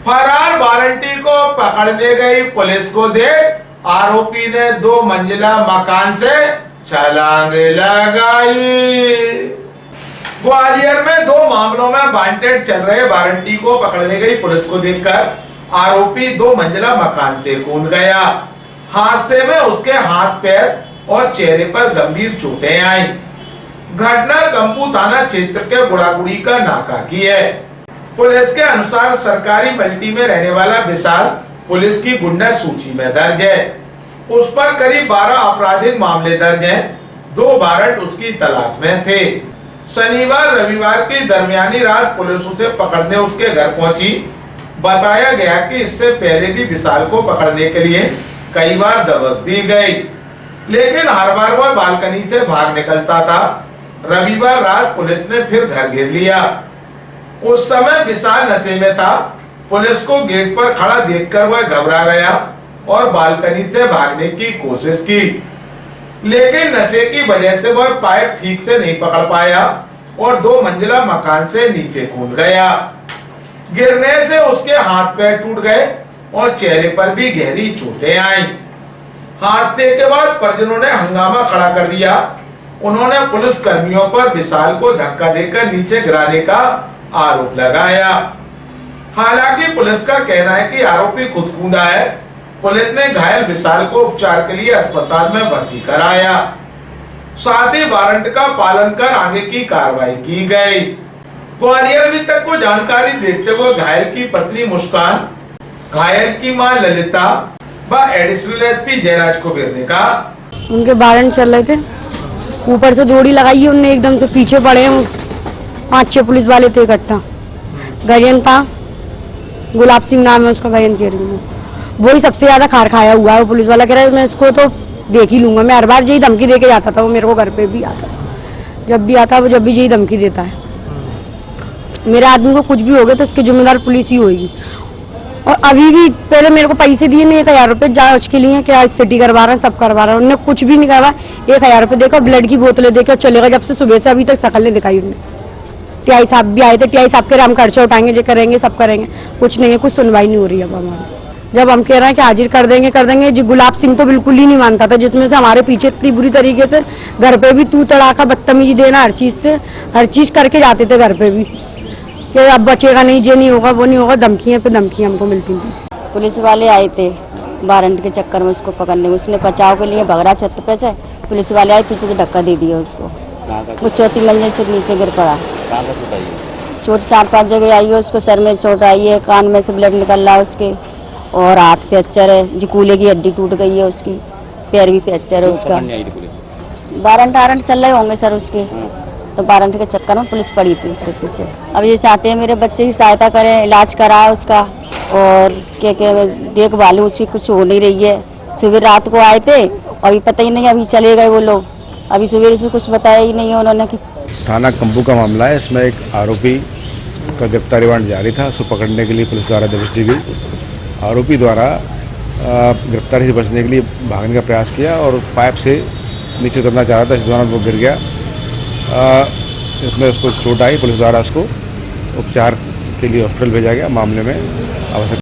फरार वारंटी को पकड़ने गई पुलिस को देख आरोपी ने 2 मंजिला मकान से छलांग लगाई। ग्वालियर में 2 मामलों में वांटेड चल रहे वारंटी को पकड़ने गई पुलिस को देखकर आरोपी 2 मंजिला मकान से कूद गया। हादसे में उसके हाथ पैर और चेहरे पर गंभीर चोटें आई। घटना कंपू थाना क्षेत्र के गुड़ागुड़ी का नाका की है। पुलिस के अनुसार सरकारी मल्टी में रहने वाला विशाल पुलिस की गुंडा सूची में दर्ज है। उस पर करीब 12 आपराधिक मामले दर्ज हैं। 2 वारंट उसकी तलाश में थे। शनिवार रविवार की दरमियानी रात पुलिस उसे पकड़ने उसके घर पहुंची। बताया गया कि इससे पहले भी विशाल को पकड़ने के लिए कई बार दबस दी गई, लेकिन हर बार वह बालकनी से भाग निकलता था। रविवार रात पुलिस ने फिर घर घेर लिया। उस समय विशाल नशे में था। पुलिस को गेट पर खड़ा देखकर वह घबरा गया और बालकनी से भागने की कोशिश की, लेकिन नशे की वजह से वह पाइप ठीक से नहीं पकड़ पाया और 2 मंजिला मकान से नीचे कूद गया। गिरने से उसके हाथ पैर टूट गए और चेहरे पर भी गहरी चोटें आईं। हादसे के बाद परिजनों ने हंगामा खड़ा कर दिया। उन्होंने पुलिस कर्मियों पर विशाल को धक्का देकर नीचे गिराने का आरोप लगाया। हालांकि पुलिस का कहना है कि आरोपी खुद कूदा है। पुलिस ने घायल विशाल को उपचार के लिए अस्पताल में भर्ती कराया। साथ ही वारंट का पालन कर आगे की कार्रवाई की गई। ग्वालियर अभी तक को जानकारी देते हुए घायल की पत्नी मुस्कान, घायल की मां ललिता व एडिशनल एसपी जयराज कुबेर ने कहा, उनके वारंट चल रहे थे, ऊपर से जोड़ी लगाई है उनने, एकदम से पीछे पड़े 5-6 पुलिस वाले थे इकट्ठा। गजन था, गुलाब सिंह नाम है उसका, गजन कह रही हूँ, वही सबसे ज्यादा खार खाया हुआ है। वो पुलिस वाला कह रहा है मैं इसको तो देख ही लूंगा। मैं हर बार यही धमकी दे के जाता था। वो मेरे को घर पे भी आता, जब भी आता वो जब भी यही धमकी देता है। मेरे आदमी को कुछ भी हो गया तो इसकी जिम्मेदार पुलिस ही होगी। और अभी भी पहले मेरे को पैसे दिए नहीं, 1000 रुपये जांच के लिए, क्या सिटी करवा रहा है, सब करवा रहा है। उन्होंने कुछ भी नहीं करवा। 1000 रुपये देकर ब्लड की बोतलें देकर चलेगा। जब से सुबह से अभी तक शकल नहीं दिखाई उन्होंने। टीआई साहब भी आए थे, टीआई साहब के हम खर्चा उठाएंगे, जो करेंगे सब करेंगे, कुछ नहीं है, कुछ सुनवाई नहीं हो रही है अब हमारी। जब हम कह रहे हैं कि हाजिर कर देंगे जी, गुलाब सिंह तो बिल्कुल ही नहीं मानता था, जिसमें से हमारे पीछे इतनी बुरी तरीके से घर पे भी तू तड़ाका बदतमीजी देना, हर चीज से हर चीज करके जाते थे घर पे भी कि अब बचेगा नहीं, ये नहीं होगा, वो नहीं होगा। धमकियां पे धमकियां हमको मिलती थी। पुलिस वाले आए थे वारंट के चक्कर में उसको पकड़ने में। उसने बचाव के लिए भगरा छत पे से पुलिस वाले आए, पीछे से धक्का दे दिया उसको। वो 4थी मंजिल से नीचे गिर पड़ा। चोट 4-5 जगह आई है उसको। सर में चोट आई है, कान में से ब्लड निकल रहा है उसके, और हाथ फ्रैक्चर है जी, कूल्हे की हड्डी टूट गई है उसकी, पैर भी फ्रैक्चर है उसका। वारंट चल रहे होंगे सर उसके, तो वारंट के चक्कर में पुलिस पड़ी थी उसके पीछे। अब ये चाहते हैं मेरे बच्चे की सहायता करें, इलाज कराए उसका, और क्या देखभाल उसकी कुछ हो नहीं रही है। सुबह रात को आए थे, अभी पता ही नहीं, अभी चले गए वो लोग। अभी सुबह से कुछ बताया ही नहीं है उन्होंने। थाना कंपू का मामला है। इसमें एक आरोपी का गिरफ्तारी वारंट जारी था। उसको पकड़ने के लिए पुलिस द्वारा दबिश दी गई। आरोपी द्वारा गिरफ्तारी से बचने के लिए भागने का प्रयास किया और पाइप से नीचे उतरना चाह रहा था। इस दौरान वो गिर गया। इसमें उसको चोट आई। पुलिस द्वारा उसको उपचार के लिए हॉस्पिटल भेजा गया। मामले में आवश्यक